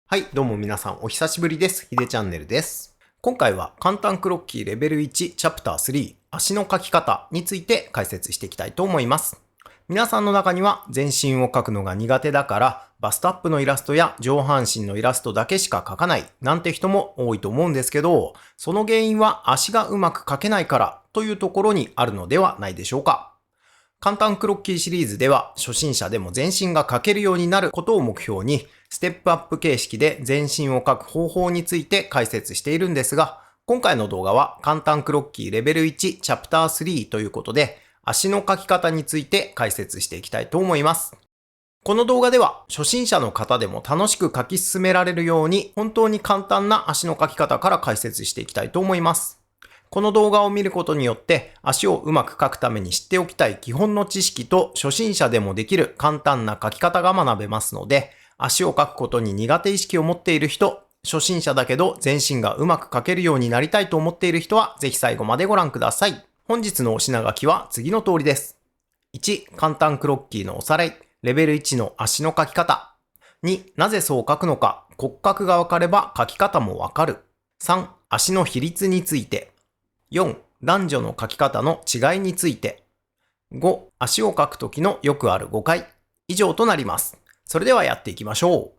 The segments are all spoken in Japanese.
はい、どうも皆さんお久しぶりです。ひでチャンネルです。今回は簡単クロッキーレベル1チャプター3足の描き方について解説していきたいと思います。皆さんの中には全身を描くのが苦手だからバストアップのイラストや上半身のイラストだけしか描かないなんて人も多いと思うんですけど、その原因は足がうまく描けないからというところにあるのではないでしょうか。簡単クロッキーシリーズでは初心者でも全身が描けるようになることを目標にステップアップ形式で全身を描く方法について解説しているんですが、今回の動画は簡単クロッキーレベル1チャプター3ということで足の描き方について解説していきたいと思います。この動画では初心者の方でも楽しく描き進められるように本当に簡単な足の描き方から解説していきたいと思います。この動画を見ることによって足をうまく描くために知っておきたい基本の知識と初心者でもできる簡単な描き方が学べますので、足を描くことに苦手意識を持っている人、初心者だけど全身がうまく描けるようになりたいと思っている人はぜひ最後までご覧ください。本日のお品書きは次の通りです。1、簡単クロッキーのおさらい、レベル1の足の描き方。2、なぜそう描くのか、骨格がわかれば描き方もわかる。3、足の比率について。4、男女の描き方の違いについて。5、足を描くときのよくある誤解。以上となります。それではやっていきましょう。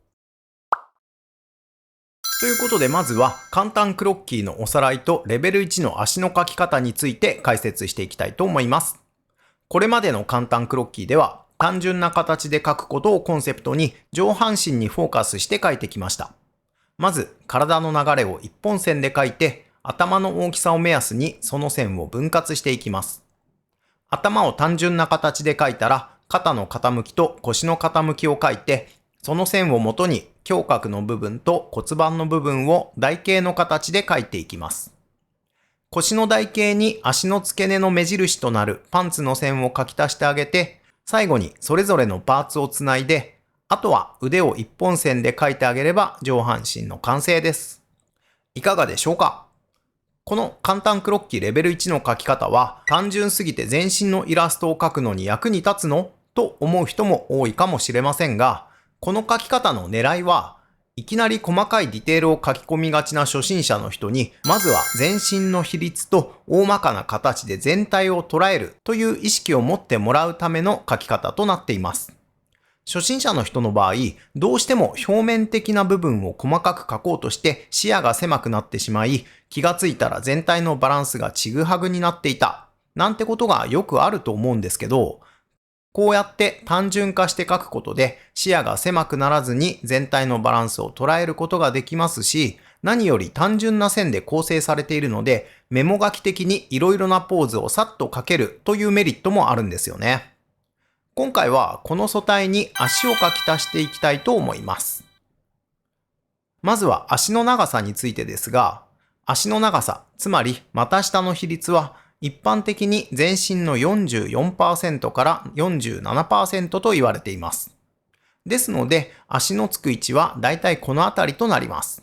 ということでまずは簡単クロッキーのおさらいとレベル1の足の描き方について解説していきたいと思います。これまでの簡単クロッキーでは単純な形で描くことをコンセプトに上半身にフォーカスして描いてきました。まず体の流れを一本線で描いて頭の大きさを目安にその線を分割していきます。頭を単純な形で描いたら肩の傾きと腰の傾きを描いて、その線をもとに胸郭の部分と骨盤の部分を台形の形で描いていきます。腰の台形に足の付け根の目印となるパンツの線を描き足してあげて、最後にそれぞれのパーツをつないで、あとは腕を一本線で描いてあげれば上半身の完成です。いかがでしょうか？この簡単クロッキーレベル1の描き方は単純すぎて全身のイラストを描くのに役に立つの？と思う人も多いかもしれませんが、この描き方の狙いはいきなり細かいディテールを書き込みがちな初心者の人にまずは全身の比率と大まかな形で全体を捉えるという意識を持ってもらうための描き方となっています。初心者の人の場合、どうしても表面的な部分を細かく描こうとして視野が狭くなってしまい、気がついたら全体のバランスがちぐはぐになっていた、なんてことがよくあると思うんですけど、こうやって単純化して描くことで視野が狭くならずに全体のバランスを捉えることができますし、何より単純な線で構成されているので、メモ書き的にいろいろなポーズをさっと描けるというメリットもあるんですよね。今回はこの素体に足を描き足していきたいと思います。まずは足の長さについてですが、足の長さ、つまり股下の比率は一般的に全身の 44% から 47% と言われています。ですので、足のつく位置はだいたいこの辺りとなります。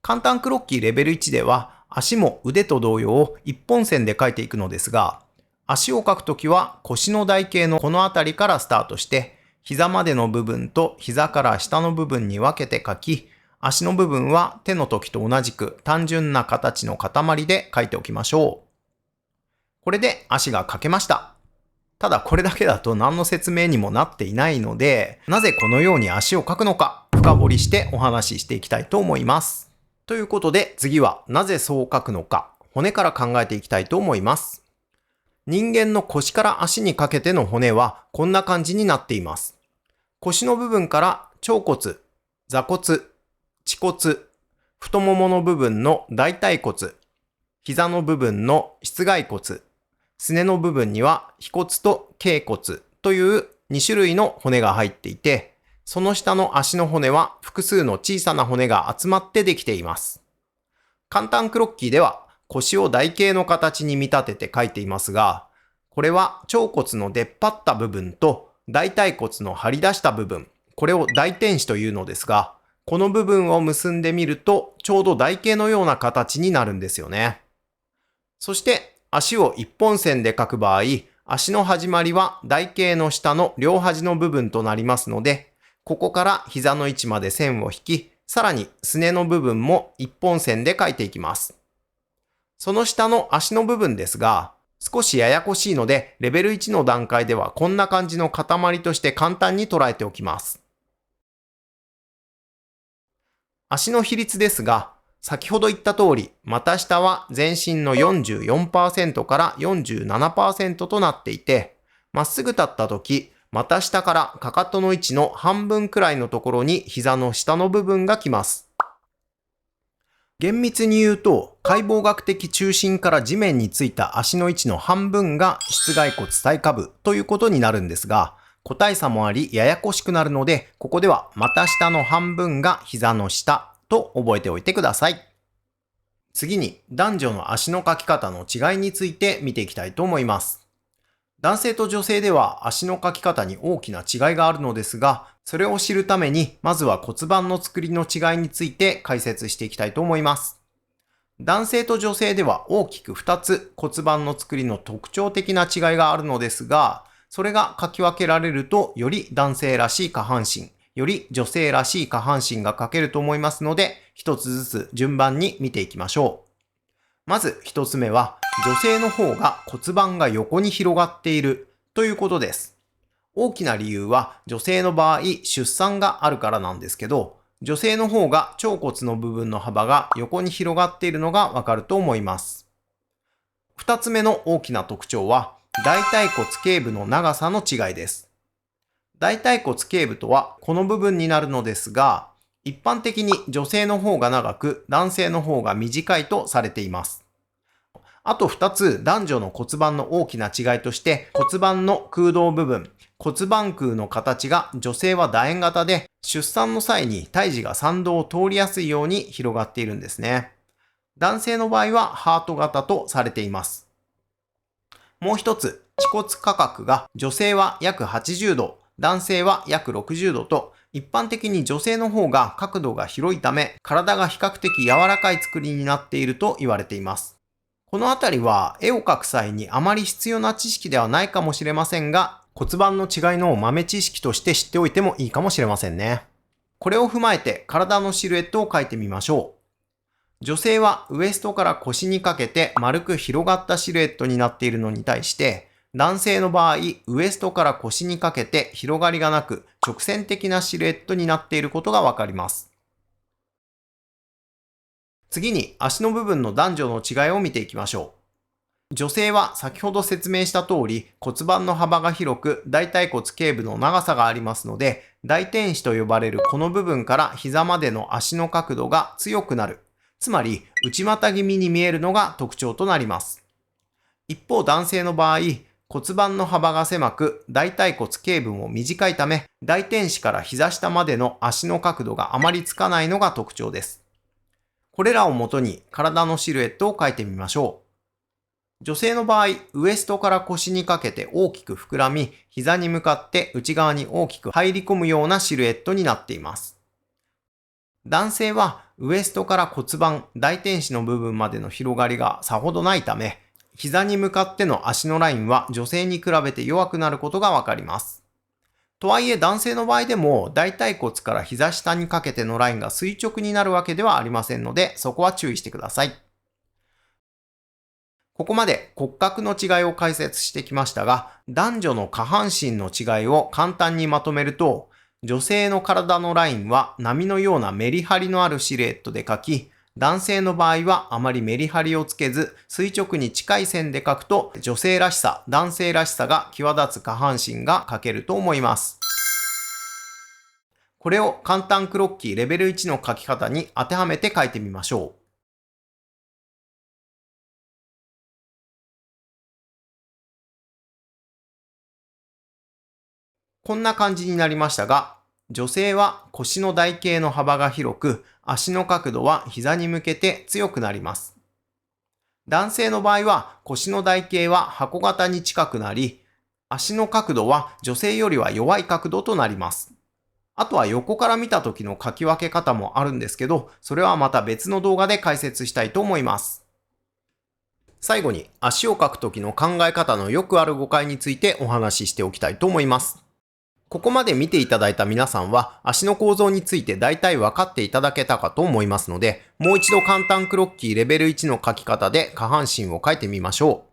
簡単クロッキーレベル1では足も腕と同様一本線で描いていくのですが、足を描くときは腰の台形のこの辺りからスタートして、膝までの部分と膝から下の部分に分けて描き、足の部分は手の時と同じく単純な形の塊で描いておきましょう。これで足が描けました。ただこれだけだと何の説明にもなっていないので、なぜこのように足を描くのか深掘りしてお話ししていきたいと思います。ということで次はなぜそう描くのか、骨から考えていきたいと思います。人間の腰から足にかけての骨はこんな感じになっています。腰の部分から腸骨、座骨、恥骨、太ももの部分の大腿骨、膝の部分の室外骨、すねの部分には腓骨と脛骨という2種類の骨が入っていて、その下の足の骨は複数の小さな骨が集まってできています。簡単クロッキーでは腰を台形の形に見立てて描いていますが、これは腸骨の出っ張った部分と大腿骨の張り出した部分、これを大天子というのですが、この部分を結んでみるとちょうど台形のような形になるんですよね。そして足を一本線で描く場合、足の始まりは台形の下の両端の部分となりますので、ここから膝の位置まで線を引き、さらに、すねの部分も一本線で描いていきます。その下の足の部分ですが、少しややこしいので、レベル1の段階ではこんな感じの塊として簡単に捉えておきます。足の比率ですが、先ほど言った通り、股下は全身の 44% から 47% となっていて、まっすぐ立った時、股下からかかとの位置の半分くらいのところに膝の下の部分が来ます。厳密に言うと、解剖学的中心から地面についた足の位置の半分が膝蓋骨体下部ということになるんですが、個体差もありややこしくなるので、ここでは股下の半分が膝の下と覚えておいてください。次に男女の足の描き方の違いについて見ていきたいと思います。男性と女性では足の描き方に大きな違いがあるのですが、それを知るためにまずは骨盤の作りの違いについて解説していきたいと思います。男性と女性では大きく2つ骨盤の作りの特徴的な違いがあるのですが、それが書き分けられるとより男性らしい下半身、より女性らしい下半身が書けると思いますので、一つずつ順番に見ていきましょう。まず一つ目は、女性の方が骨盤が横に広がっているということです。大きな理由は女性の場合出産があるからなんですけど、女性の方が腸骨の部分の幅が横に広がっているのがわかると思います。二つ目の大きな特徴は、大腿骨頸部の長さの違いです。大腿骨頸部とはこの部分になるのですが、一般的に女性の方が長く、男性の方が短いとされています。あと2つ男女の骨盤の大きな違いとして、骨盤の空洞部分、骨盤空の形が女性は楕円型で、出産の際に胎児が産道を通りやすいように広がっているんですね。男性の場合はハート型とされています。もう一つ、恥骨下角が女性は約80度、男性は約60度と、一般的に女性の方が角度が広いため、体が比較的柔らかい作りになっていると言われています。このあたりは絵を描く際にあまり必要な知識ではないかもしれませんが、骨盤の違いの豆知識として知っておいてもいいかもしれませんね。これを踏まえて体のシルエットを描いてみましょう。女性はウエストから腰にかけて丸く広がったシルエットになっているのに対して、男性の場合、ウエストから腰にかけて広がりがなく直線的なシルエットになっていることがわかります。次に足の部分の男女の違いを見ていきましょう。女性は先ほど説明した通り骨盤の幅が広く大腿骨頸部の長さがありますので、大天子と呼ばれるこの部分から膝までの足の角度が強くなる。つまり内股気味に見えるのが特徴となります。一方男性の場合、骨盤の幅が狭く大腿骨頸部も短いため、大天子から膝下までの足の角度があまりつかないのが特徴です。これらをもとに体のシルエットを描いてみましょう。女性の場合、ウエストから腰にかけて大きく膨らみ、膝に向かって内側に大きく入り込むようなシルエットになっています。男性はウエストから骨盤、大天子の部分までの広がりがさほどないため、膝に向かっての足のラインは女性に比べて弱くなることがわかります。とはいえ男性の場合でも大腿骨から膝下にかけてのラインが垂直になるわけではありませんので、そこは注意してください。ここまで骨格の違いを解説してきましたが、男女の下半身の違いを簡単にまとめると、女性の体のラインは波のようなメリハリのあるシルエットで描き、男性の場合はあまりメリハリをつけず垂直に近い線で描くと女性らしさ、男性らしさが際立つ下半身が描けると思います。これを簡単クロッキーレベル1の描き方に当てはめて描いてみましょう。こんな感じになりましたが、女性は腰の台形の幅が広く、足の角度は膝に向けて強くなります。男性の場合は腰の台形は箱型に近くなり、足の角度は女性よりは弱い角度となります。あとは横から見た時の描き分け方もあるんですけど、それはまた別の動画で解説したいと思います。最後に足を描く時の考え方のよくある誤解についてお話ししておきたいと思います。ここまで見ていただいた皆さんは足の構造について大体分かっていただけたかと思いますので、もう一度簡単クロッキーレベル1の書き方で下半身を書いてみましょ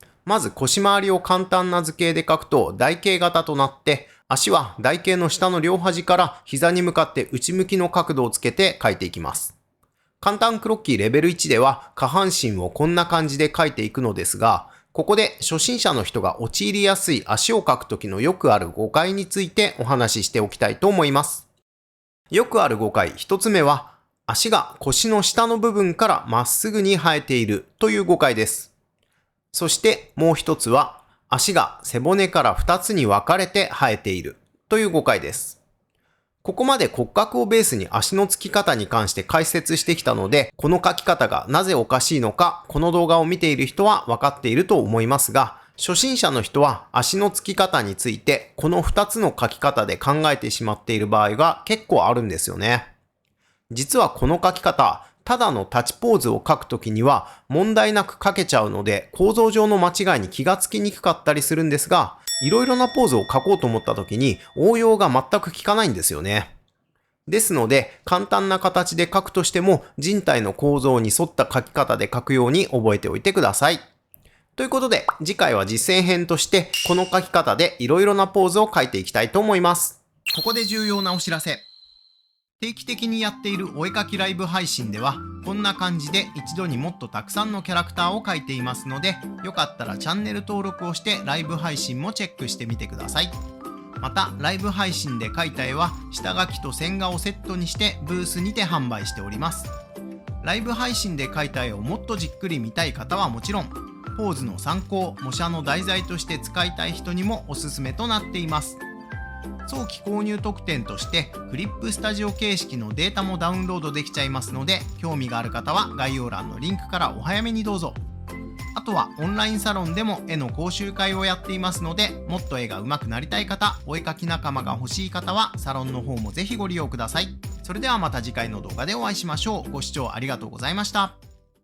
う。まず腰回りを簡単な図形で書くと台形型となって、足は台形の下の両端から膝に向かって内向きの角度をつけて書いていきます。簡単クロッキーレベル1では下半身をこんな感じで書いていくのですが、ここで初心者の人が陥りやすい足を描くときのよくある誤解についてお話ししておきたいと思います。よくある誤解一つ目は、足が腰の下の部分からまっすぐに生えているという誤解です。そしてもう一つは、足が背骨から2つに分かれて生えているという誤解です。ここまで骨格をベースに足のつき方に関して解説してきたので、この書き方がなぜおかしいのか、この動画を見ている人は分かっていると思いますが、初心者の人は足のつき方について、この2つの書き方で考えてしまっている場合が結構あるんですよね。実はこの書き方、ただの立ちポーズを書くときには問題なく書けちゃうので、構造上の間違いに気がつきにくかったりするんですが、いろいろなポーズを書こうと思った時に応用が全く効かないんですよね。ですので、簡単な形で書くとしても人体の構造に沿った書き方で書くように覚えておいてください。ということで、次回は実践編としてこの書き方でいろいろなポーズを書いていきたいと思います。ここで重要なお知らせ。定期的にやっているお絵かきライブ配信ではこんな感じで一度にもっとたくさんのキャラクターを描いていますので、よかったらチャンネル登録をしてライブ配信もチェックしてみてください。またライブ配信で描いた絵は下書きと線画をセットにしてブースにて販売しております。ライブ配信で描いた絵をもっとじっくり見たい方はもちろん、ポーズの参考、模写の題材として使いたい人にもおすすめとなっています。早期購入特典としてクリップスタジオ形式のデータもダウンロードできちゃいますので、興味がある方は概要欄のリンクからお早めにどうぞ。あとはオンラインサロンでも絵の講習会をやっていますので、もっと絵が上手くなりたい方、お絵描き仲間が欲しい方はサロンの方もぜひご利用ください。それではまた次回の動画でお会いしましょう。ご視聴ありがとうございました。